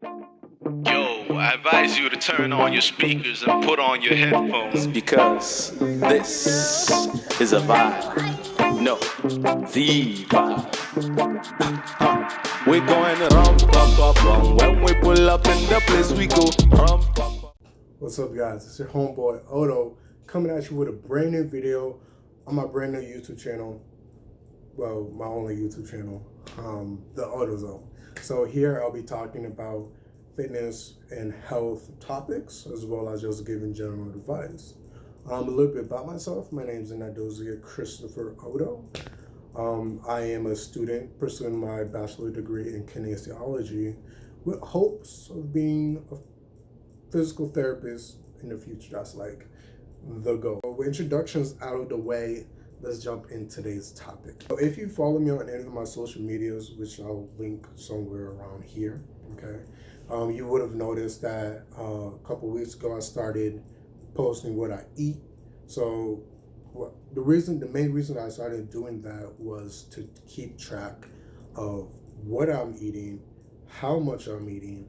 Yo, I advise you to turn on your speakers and put on your headphones. Because this is a vibe. No, the vibe. We're going to rum, bum, bum, bum. When we pull up in the place, we go rum, bum, bum. What's up, guys? It's your homeboy Odo coming at you with a brand new video on my brand new YouTube channel. Well, my only YouTube channel, the Odo Zone. So here I'll be talking about fitness and health topics, as well as just giving general advice. A little bit about myself. My name is Nadosia Christopher Odo. I am a student pursuing my bachelor degree in kinesiology with hopes of being a physical therapist in the future. That's like the goal. With introductions out of the way, let's jump into today's topic. So if you follow me on any of my social medias, which I'll link somewhere around here, okay, you would have noticed that a couple weeks ago I started posting what I eat. So the main reason I started doing that was to keep track of what I'm eating, how much I'm eating,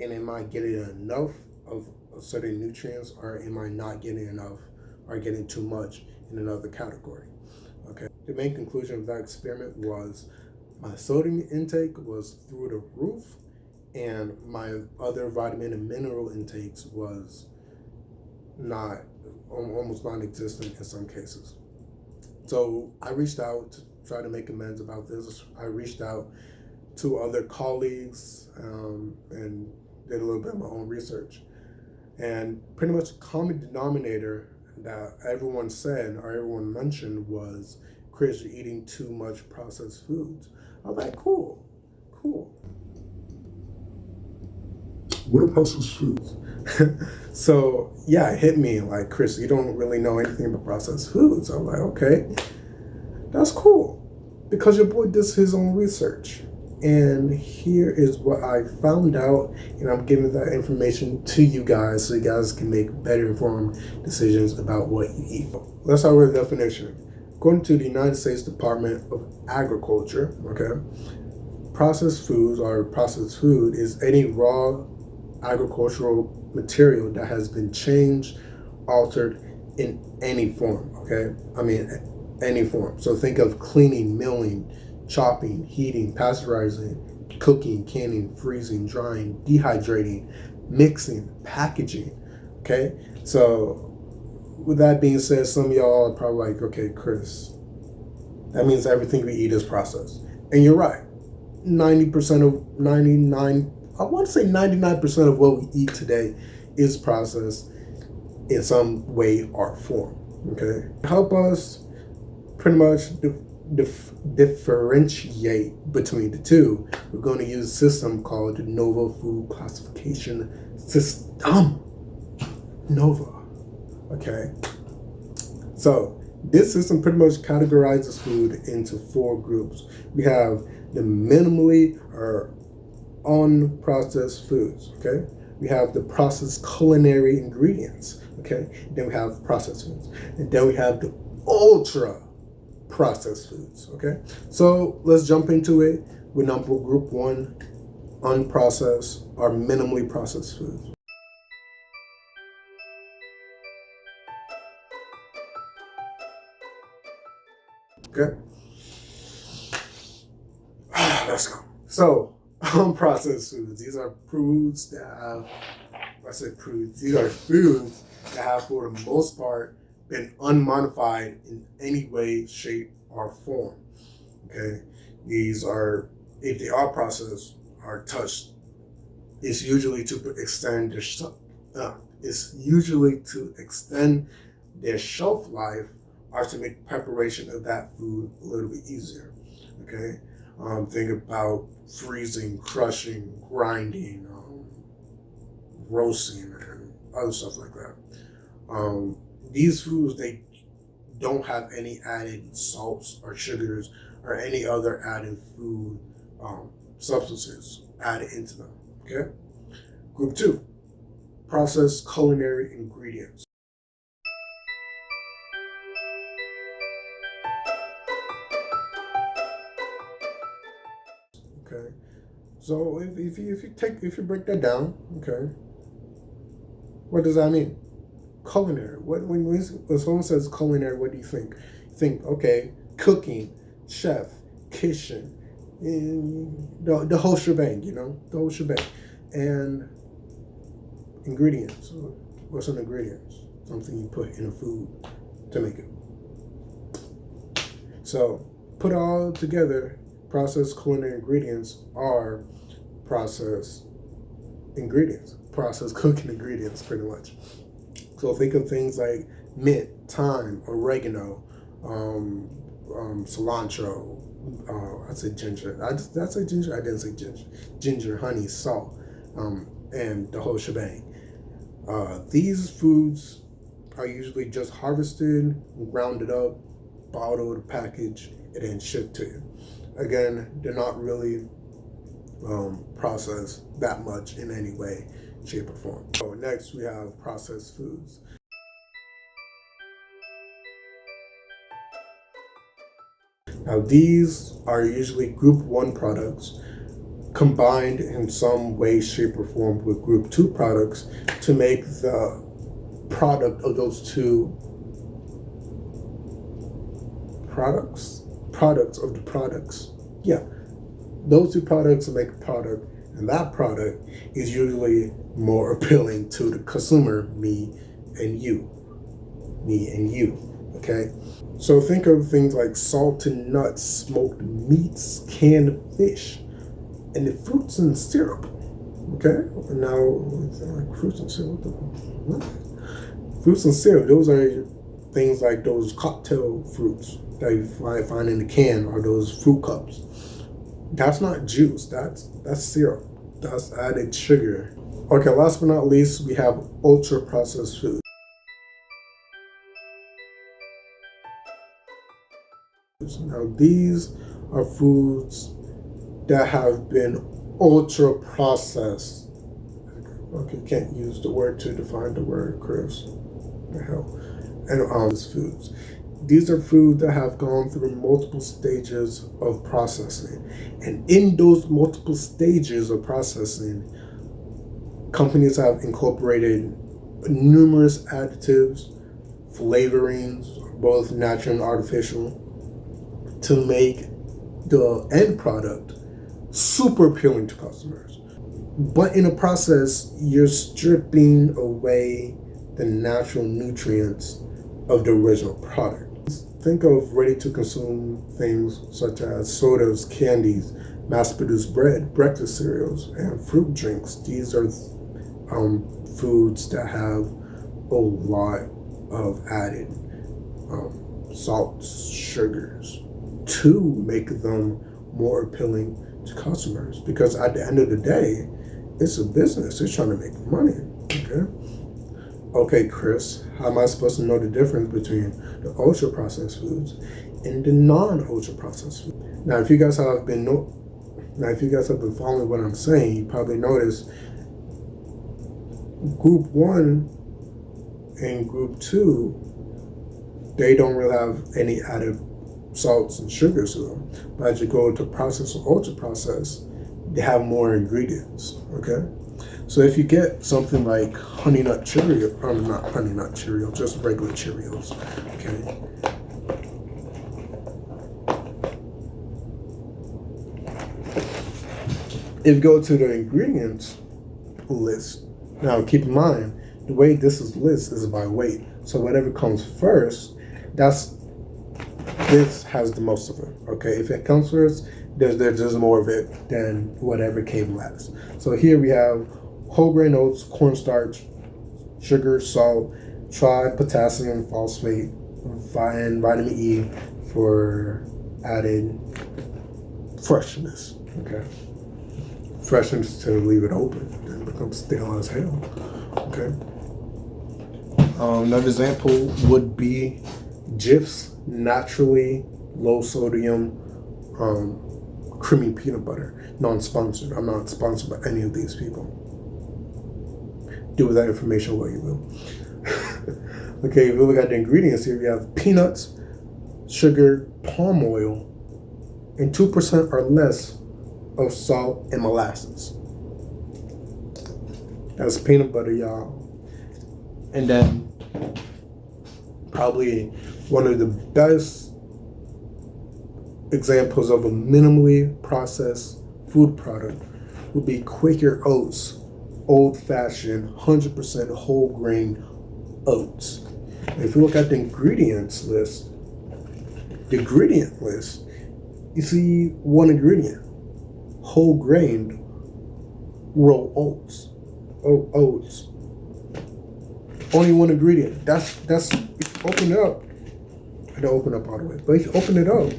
and am I getting enough of certain nutrients, or am I not getting enough or getting too much in another category? Okay. The main conclusion of that experiment was my sodium intake was through the roof, and my other vitamin and mineral intakes was almost non-existent in some cases. So I reached out to try to make amends about this. I reached out to other colleagues and did a little bit of my own research. And pretty much the common denominator that everyone said or everyone mentioned was, Chris, you're eating too much processed foods. I was like, cool. What are processed foods? So yeah, it hit me like, Chris, you don't really know anything about processed foods. I'm like, okay, that's cool. Because your boy does his own research. And here is what I found out, and I'm giving that information to you guys so you guys can make better informed decisions about what you eat. Let's start with the definition. According to the United States Department of Agriculture, okay, processed foods or processed food is any raw agricultural material that has been changed, altered in any form, okay? I mean, any form. So think of cleaning, milling, chopping, heating, pasteurizing, cooking, canning, freezing, drying, dehydrating, mixing, packaging, okay? So with that being said, some of y'all are probably like, okay, Chris, that means everything we eat is processed. And you're right. 99% of what we eat today is processed in some way or form, okay? Help us pretty much differentiate between the two. We're going to use a system called the NOVA Food Classification System. NOVA, okay? So this system pretty much categorizes food into 4 groups. We have the minimally or unprocessed foods, okay? We have the processed culinary ingredients, okay? Then we have processed foods. And then we have the ultra processed foods, okay? So let's jump into it with group 1, unprocessed or minimally processed foods. Okay? Let's go. So, unprocessed foods. These are foods that have, these are foods that have, for the most part, been unmodified in any way, shape, or form. Okay? These are, if they are processed or touched, it's usually to extend their shelf life or to make preparation of that food a little bit easier. Okay? Think about freezing, crushing, grinding, roasting, and other stuff like that. These foods, they don't have any added salts or sugars or any other added food substances added into them. Okay? Group 2, processed culinary ingredients. Okay, So if you break that down, okay, what does that mean? Culinary. When someone says culinary, what do you think? You think, okay, cooking, chef, kitchen, the whole shebang, the whole shebang. And ingredients. What's an ingredient? Something you put in a food to make it. So put all together, processed culinary ingredients are processed ingredients, processed cooking ingredients, pretty much. So think of things like mint, thyme, oregano, cilantro. I said ginger. Did I say ginger? I didn't say ginger. Ginger, honey, salt, and the whole shebang. These foods are usually just harvested, grounded up, bottled, packaged, and then shipped to you. Again, they're not really processed that much in any way, shape, or form. So next we have processed foods. Now these are usually group 1 products combined in some way, shape, or form with group 2 products to make the product of those two products of the products. Yeah, those two products make a product, and that product is usually more appealing to the consumer, me and you. Okay, so think of things like salted nuts, smoked meats, canned fish, and the fruits and syrup. Okay, now like fruits and syrup. What? Fruits and syrup. Those are things like those cocktail fruits that you find in the can, or those fruit cups. That's not juice. That's syrup. That's added sugar. Okay, last but not least, we have ultra processed foods. Now these are foods that have been ultra processed. Okay, can't use the word to define the word, Chris. The hell. And these foods. These are foods that have gone through multiple stages of processing. And in those multiple stages of processing, companies have incorporated numerous additives, flavorings, both natural and artificial, to make the end product super appealing to customers. But in the process, you're stripping away the natural nutrients of the original product. Think of ready-to-consume things such as sodas, candies, mass-produced bread, breakfast cereals, and fruit drinks. These are foods that have a lot of added salts, sugars, to make them more appealing to customers. Because at the end of the day, it's a business. It's trying to make money. Okay, Chris, how am I supposed to know the difference between the ultra processed foods and the non-ultra processed foods? Now, if you guys have been following what I'm saying, you probably noticed group 1 and group 2, they don't really have any added salts and sugars to them. But as you go to processed or ultra processed, they have more ingredients. Okay, so if you get something like Honey Nut Cheerio, not Honey Nut Cheerio, just regular Cheerios. Okay, if you go to the ingredients list, now keep in mind the way this is listed is by weight. So whatever comes first, this has the most of it. Okay, if it comes first, there's more of it than whatever came last. So here we have whole grain oats, cornstarch, sugar, salt, potassium, phosphate, and vitamin E for added freshness. Okay, freshness to leave it open, then it becomes stale as hell. Okay. Another example would be Jif's naturally low sodium creamy peanut butter. Non-sponsored. I'm not sponsored by any of these people. Do with that information what you will. Okay, if you look at the ingredients here, we have peanuts, sugar, palm oil, and 2% or less of salt and molasses. That's peanut butter, y'all. And then probably one of the best examples of a minimally processed food product would be Quaker Oats, old-fashioned 100% whole grain oats. And if you look at the ingredient list, you see one ingredient: whole grain raw oats. Oats. Only one ingredient. That's if you open it up. I don't open up all the way, but if you open it up,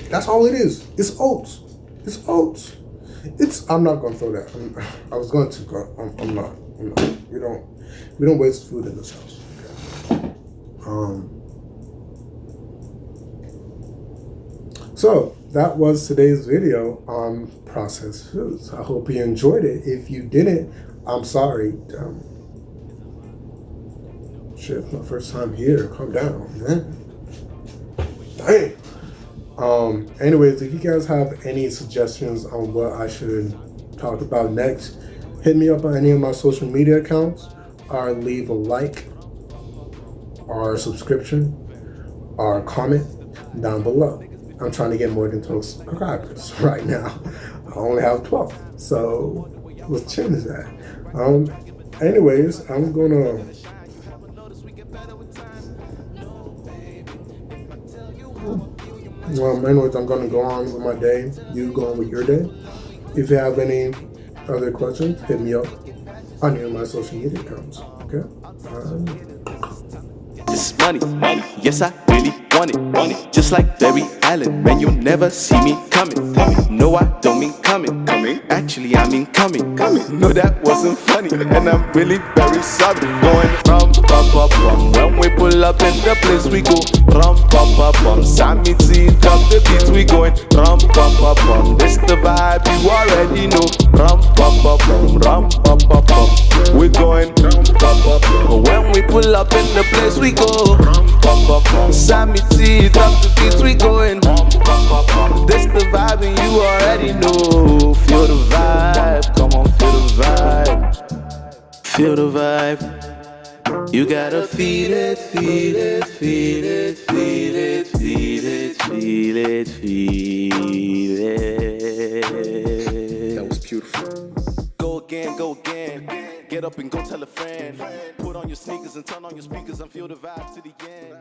that's all it is. It's oats. It's oats. I'm not gonna throw that. I was going to, but I'm not. We don't waste food in this house. Okay. So that was today's video on processed foods. I hope you enjoyed it. If you didn't, I'm sorry. Shit, it's my first time here. Calm down, man. Dang. Anyways, if you guys have any suggestions on what I should talk about next, hit me up on any of my social media accounts, or leave a like, or a subscription, or a comment down below. I'm trying to get more than 12 subscribers right now. I only have 12, so let's change that. Anyways, I'm gonna I'm gonna go on with my day. You go on with your day. If you have any other questions, hit me up on any of my social media accounts. Okay. It's money, yes I really want it, just like Barry Allen, man you'll never see me coming, no I don't mean coming, actually I mean coming, no that wasn't funny, and I'm really very sorry, going rum, bum, bum, bum, when we pull up in the place we go, rum, bum, bum, bum, Sammy T, drop the beats we going, rum, bum, bum, bum, this the vibe you already know, rum, bum, bum, bum, rum, bum, bum, bum, we going, rum, bum, bum, bum, when we pull up in the place we go, Sammy T, drop the beats, we going. This the vibe and you already know. Feel the vibe, come on, feel the vibe. Feel the vibe. You gotta feel it, feel it, feel it, feel it, feel it, feel it, feel it. That was beautiful. Go again, go again. Get up and go tell a friend. Put on your sneakers and turn on your speakers and feel the vibe to the end.